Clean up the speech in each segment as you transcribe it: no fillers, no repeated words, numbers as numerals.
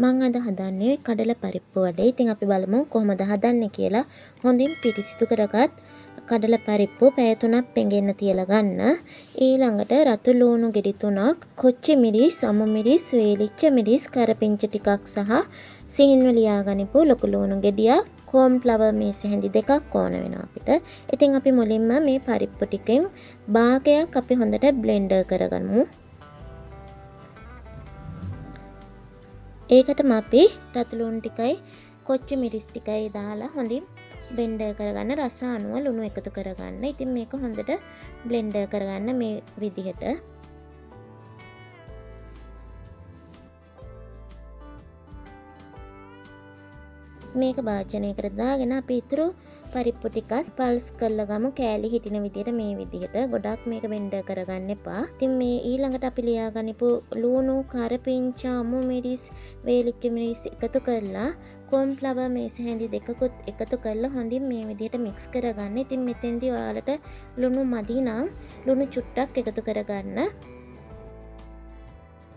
මං අද හදන්නේ කඩල පරිප්පු වඩේ. ඉතින් අපි බලමු කොහොමද හදන්නේ කියලා. හොඳින් පිරිසිදු කරගත් කඩල පරිප්පු පැය 3ක් පෙඟෙන්න තියලා ගන්න. ඊළඟට රතු ලූණු ගෙඩි 3ක්, කොච්චි මිරිස්, අමු මිරිස්, වේලිච්ච මිරිස්, කරපිංච ටිකක් සහ සිහින්ව ලියාගනිපු ලොකු ලූණු ගෙඩියක්, කෝන්ෆ්ලවර් මේස හැඳි දෙකක් ඕන වෙනවා අපිට. ඉතින් අපි මුලින්ම මේ පරිප්පු ටිකෙන් භාගයක් අපි හොඳට බ්ලෙන්ඩර් කරගමු. ඒකටම අපි රතු ලූණු ටිකයි කොච්චි මිරිස් ටිකයි දාලා හොඳින් බ්ලෙන්ඩර් කරගන්න, රස අනුව ලුණු එකතු කරගන්න. ඉතින් මේක හොඳට බ්ලෙන්ඩර් කරගන්න මේ විදිහට. මේක භාජනයකට දාගෙන අපි ඊතුරු පරිප්පු ටිකත් පල්ස් කරලා ගමු කෑලි හිටින විදිහට මේ විදිහට. ගොඩක් මේක බෙන්ඩර් කරගන්න එපා. ඉතින් මේ ඊළඟට අපි ලියාගනිපු ලූණු, කරපිංච, අමු මිරිස්, වේලිච්ච මිරිස් එකතු කරලා කෝන්ෆ්ලවර් මේස හැඳි දෙකකුත් එකතු කරලා හොඳින් මේ විදිහට මික්ස් කරගන්න. ඉතින් මෙතෙන්දී ඔයාලට ලුණු මදි නම් ලුණු චුට්ටක් එකතු කරගන්න.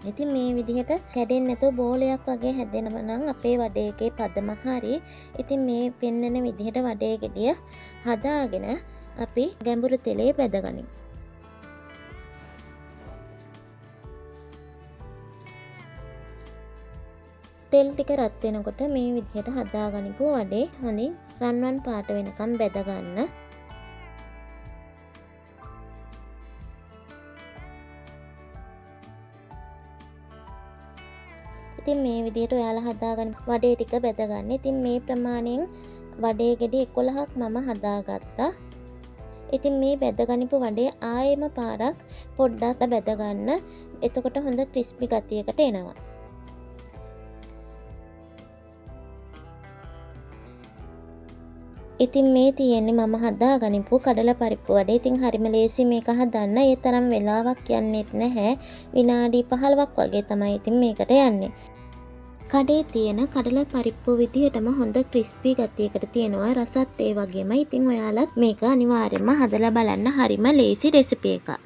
ඉතින් මේ විදිහට කැඩෙන්නේ නැතුව බෝලයක් වගේ හැදෙනවා නම් අපේ වඩේ එකේ පදම හරි. ඉතින් මේ පෙන්නන විදිහට වඩේ ගෙඩිය හදාගෙන අපි ගැඹුරු තෙලේ බැදගනිමු. තෙල් ටික රත් වෙනකොට මේ විදිහට හදාගනිපු වඩේ හොඳින් රන්වන් පාට වෙනකම් බැද ගන්න. ඉතින් මේ විදිහට ඔයාලා හදාගන්න වඩේ ටික බෙද ගන්න. ඉතින් මේ ප්‍රමාණයෙන් වඩේ ගෙඩි 11ක් මම හදාගත්තා. ඉතින් මේ බෙදගනිපු වඩේ ආයෙම පාරක් පොඩ්ඩක් බෙද ගන්න. එතකොට හොඳ ක්‍රිස්පි ගතියකට එනවා. ඉතින් මේ තියෙන්නේ මම හදාගනිපු කඩල පරිප්පු වඩේ. ඉතින් හරිම ලේසි මේක හදන්න. ඒ තරම් වෙලාවක් යන්නේත් නැහැ. විනාඩි 15ක් වගේ තමයි ඉතින් මේකට යන්නේ. කඩේ තියෙන කඩල පරිප්පු විදිහටම හොඳ ක්‍රිස්පි ගතියකට තියෙනවා. රසත් ඒ වගේමයි. ඉතින් ඔයාලත් මේක අනිවාර්යයෙන්ම හදලා බලන්න. හරිම ලේසි රෙසිපි එකක්.